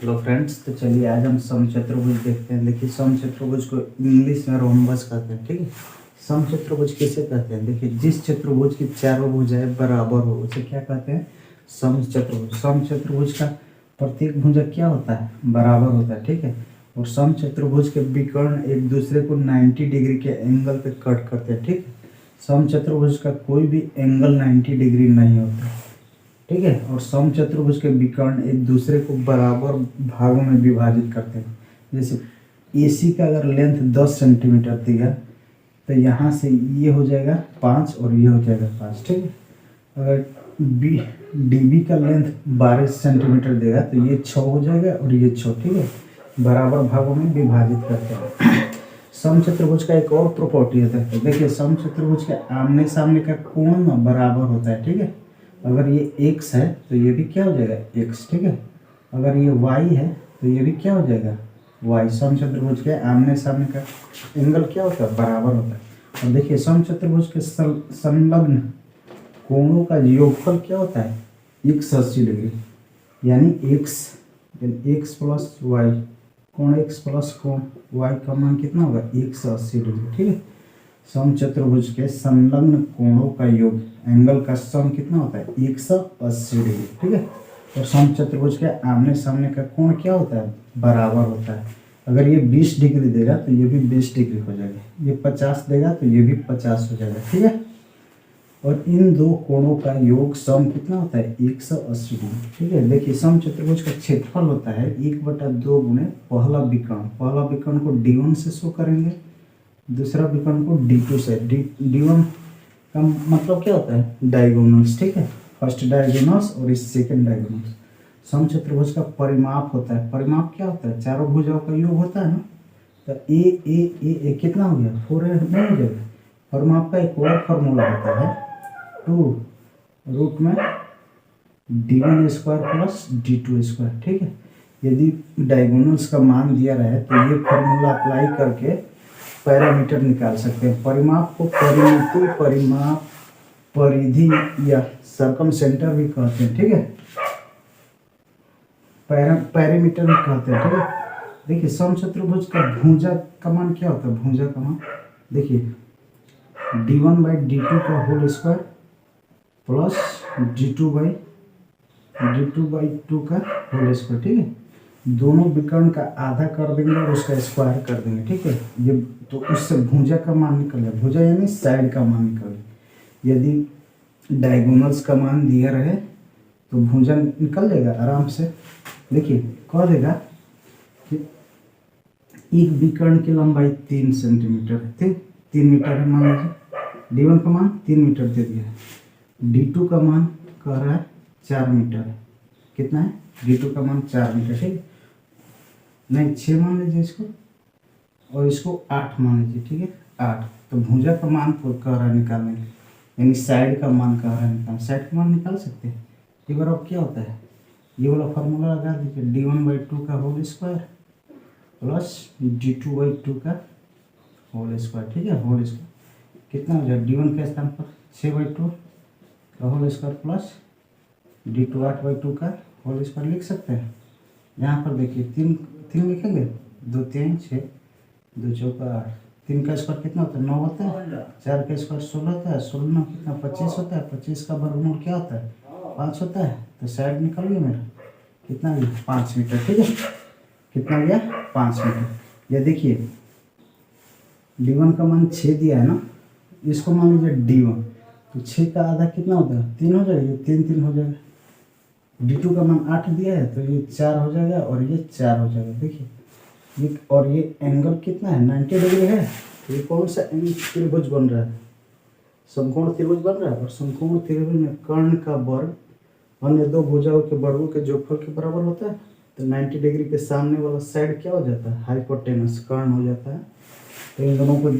Hello friends, तो चलिए आज हम समचतुर्भुज देखते हैं। देखिए समचतुर्भुज को इंग्लिश में रोम्बस कहते हैं, ठीक है। समचतुर्भुज किसे कहते हैं? देखिए जिस चतुर्भुज की चारों भुजाएं बराबर हो उसे क्या कहते हैं? समचतुर्भुज। समचतुर्भुज का प्रत्येक भुजा क्या होता है? बराबर होता है, ठीक है। और समचतुर्भुज के विकर्ण एक दूसरे को 90 डिग्री के एंगल पे कट करते हैं, ठीक है। समचतुर्भुज का कोई भी एंगल 90 डिग्री नहीं होता, ठीक है। और समचतुर्भुज के विकर्ण एक दूसरे को बराबर भागों में विभाजित करते हैं। जैसे AC का अगर लेंथ 10 सेंटीमीटर दिया तो यहाँ से ये हो जाएगा 5 और ये हो जाएगा 5, ठीक है। अगर DB का लेंथ 12 सेंटीमीटर देगा तो ये 6 हो जाएगा और ये 6, ठीक है। बराबर भागों में विभाजित करते हैं। समचतुर्भुज का एक और प्रॉपर्टी होता है, देखिए समचतुर्भुज के आमने सामने का कोण बराबर होता है, ठीक है। अगर ये x है तो ये भी क्या हो जाएगा x, ठीक है। अगर ये y है तो ये भी क्या हो जाएगा y। समचतुर्भुज के आमने सामने का एंगल क्या होता है? बराबर होता है। और देखिए समचतुर्भुज के संलग्न कोणों का योगफल क्या होता है? 180 डिग्री, यानी x प्लस वाई, कोण x प्लस कोण y का मान कितना होगा? 180 डिग्री, ठीक है। समचतुर्भुज के संलग्न कोणों का योग, एंगल का सम कितना होता है? 180 डिग्री, ठीक है। और समचतुर्भुज के आमने सामने का कोण क्या होता है? बराबर होता है। अगर ये 20 डिग्री देगा तो ये भी 20 डिग्री हो जाएगा, ये 50 देगा तो ये भी 50 हो जाएगा, ठीक है। और इन दो कोणों का योग सम कितना होता है? 180 डिग्री, ठीक है। देखिए समचतुर्भुज का क्षेत्रफल होता है 1/2 गुणे पहला विकर्ण। पहला विकर्ण को D1 से शो करेंगे, दूसरा विकर्ण को D2 से। D1 का मतलब क्या होता है? डायगोनल्स, ठीक है। फर्स्ट डायगोनल्स और इस सेकंड डायगोनल्स। समचतुर्भुज का परिमाप होता है, परिमाप क्या होता है? चारों भुजाओं का योग होता है ना। तो ए कितना हो गया? 4 नहीं हो जाएगा। परिमाप का एक और फॉर्मूला होता है 2 में D1 square plus D2 square, ठीक है। यदि डायगोनल्स का मान दिया रहे तो ये फॉर्मूला अप्लाई करके पैरामीटर निकाल सकते हैं। परिमाप को परिमिति, परिमाप, परिधि या सर्कम सेंटर भी कहते हैं, ठीक है। पैरामीटर भी कहते हैं, ठीक है। देखिए समचतुर्भुज का भुजा का मान क्या होता है? भुजा का मान देखिए D1/D2 का होल स्क्वायर प्लस D2/2 का होल स्क्वायर, ठीक है। दोनों विकर्ण का आधा कर देंगे और उसका स्क्वायर कर देंगे, ठीक है। ये तो उससे भुजा का मान निकल जाए, भुजा यानी साइड का मान निकल जाए। यदि डायगोनल्स का मान दिया रहे तो भुजा निकल जाएगा आराम से। देखिए कह देगा कि एक विकर्ण की लंबाई 3 सेंटीमीटर है, ठीक, 3 मीटर है मान लीजिए। D1 का मान 3 मीटर दे दिया है। D2 का मान कह रहा है 4 मीटर है। कितना है? D2 का मान 4 मीटर, ठीक है। नहीं 6 मान लीजिए इसको, और इसको 8 मान लीजिए, ठीक है। 8 तो भुजा का मान कह रहा है निकालने, यानी साइड का मान कह रहा है निकालने। साइड का मान निकाल सकते हैं। ये बार अब क्या होता है? ये वाला फॉर्मूला लगा दीजिए, D1/2 का होल स्क्वायर प्लस D2/2 का होल स्क्वायर, ठीक है। होल स्क्वायर कितना हो जाएगा? D1 के स्थान पर 6/2 का होल स्क्वायर प्लस D2 8/2 का होल स्क्वायर लिख सकते हैं। यहाँ पर देखिए 3 लिखेंगे, 2 3 6, 2 चौका 8, 3 का स्क्वायर कितना होता है? 9 होता है। 4 का स्क्वायर 16 होता है, 16 9 कितना? 25 होता है। 25 का वर्गमूल क्या होता है? 5 होता है। तो साइड निकल गया मेरा, कितना गया? 5 मीटर, ठीक है। कितना गया? 5 मीटर। ये देखिए D1 का मान 6 दिया है ना, इसको मान लीजिए D1, तो 6 का आधा कितना होता है? 3 हो जाएगा, ये 3 हो जाएगा। D2 का मान 8 दिया है तो ये 4 हो जाएगा और ये 4 हो जाएगा। देखिए ये, और ये एंगल कितना है? 90 डिग्री है। ये कौन सा त्रिभुज बन रहा है? समकोण त्रिभुज बन रहा है। और समकोण त्रिभुज में कर्ण का वर्ग अन्य दो भुजाओं के वर्गों के जोगफल के बराबर होता है। तो 90 डिग्री के सामने वाला साइड क्या हो जाता है? हाइपोटेनस, कर्ण हो जाता है। तो इन दोनों को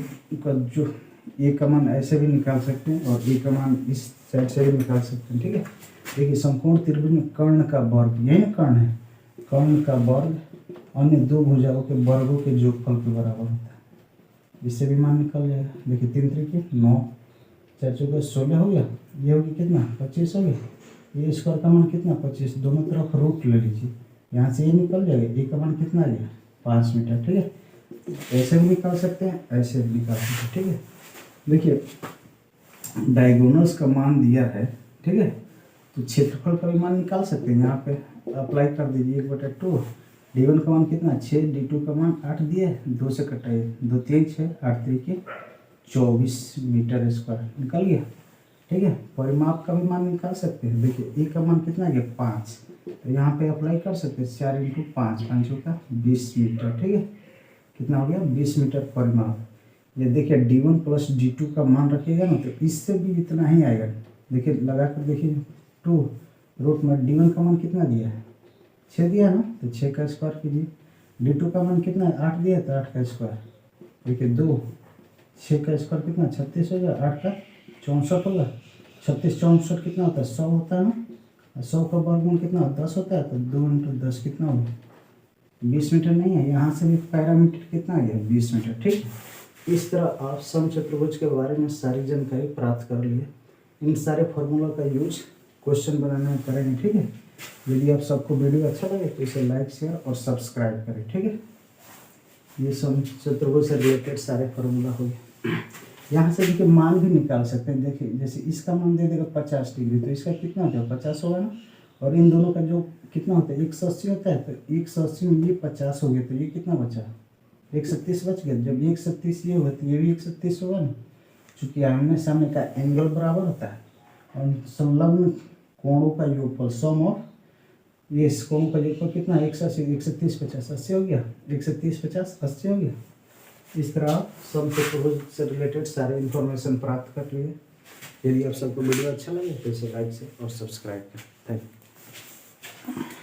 जो ए का मान ऐसे भी निकाल सकते हैं और ए का मान इस साइड से भी निकाल सकते हैं, ठीक है। देखिए समकोण त्रिभुज में कर्ण का वर्ग, यही ना कर्ण है, कर्ण का वर्ग अन्य दो भुजाओं के वर्गों के जोगफल के बराबर होता है। इससे भी मान निकल जाएगा। देखिए 3 3 9, 4 चौके 16 हो गया। ये होगी कितना? 25 हो गया। ये स्क्वायर का मान कितना? 25। दोनों तरफ रूट ले लीजिए, यहाँ से ये निकल जाएगा, ए का मान कितना आ गया 5 मीटर, ठीक है। ऐसे भी निकाल सकते हैं, ऐसे भी निकाल सकते हैं, ठीक है। देखिए डायगोनल्स का मान दिया है, ठीक है, तो क्षेत्रफल का भी मान निकाल सकते हैं। यहाँ पे अप्लाई कर दीजिए 1/2। D1 का मान कितना 6, D2 का मान 8 दिए, 2 से कटाइए, 2 3 6 8 3 24 मीटर स्क्वायर निकल गया, ठीक है। परिमाप का भी मान निकाल सकते हैं। देखिए ए का मान कितना गया 5, तो यहाँ पे अप्लाई कर सकते हैं 4 × 5, 5 होगा 20 मीटर, ठीक है। कितना हो गया 20 मीटर परिमाप। ये देखिए D1 + D2 का मान रखिएगा ना, तो इससे भी इतना ही आएगा। देखिए लगा कर देखिए 2 रूट में D1 का मान कितना दिया है 6 दिया है ना, तो 6 का स्क्वायर कीजिए। D2 का मान कितना है 8 दिया है, तो 8 का स्क्वायर। देखिए 2 6 का स्क्वायर कितना 36 होगा, 8 का 64 होगा। 36 64 कितना होता है 100 होता है ना, 100 का वर्गमूल कितना 10 होता है, तो 2 × 10 कितना होगा 20 मीटर नहीं है। यहाँ से भी पैरामीटर कितना आ गया 20 मीटर, ठीक है। इस तरह आप समचतुर्भुज के बारे में सारी जानकारी प्राप्त कर लिए। इन सारे फॉर्मूला का यूज क्वेश्चन बनाने में करेंगे, ठीक है। यदि आप सबको वीडियो अच्छा लगे तो इसे लाइक शेयर और सब्सक्राइब करें, ठीक है। ये समचतुर्भुज से रिलेटेड सारे फार्मूला हो गए। यहाँ से देखिए मान भी निकाल सकते हैं। देखिए जैसे इसका मान दे देगा 50 डिग्री, तो इसका कितना होता है 50 होगा ना, और इन दोनों का जो कितना होता है 180 होता है, तो 180 में ये 50 हो गया, तो ये कितना बचा 130 बच गया। जब 130 ये हुआ तो ये भी 130 होगा ना, चूँकि आमने सामने का एंगल बराबर होता है और संलग्न कोणों का योगफल सम ऑफ ये इस कोण का योगफल कितना 180 130 50 80 हो गया, 130 50 80 हो गया। इस तरह आप समचतुर्भुज से रिलेटेड सारे इन्फॉर्मेशन प्राप्त कर लिए। यदि आप सबको वीडियो अच्छा लगे तो इसे लाइक से और सब्सक्राइब करें। Thank you.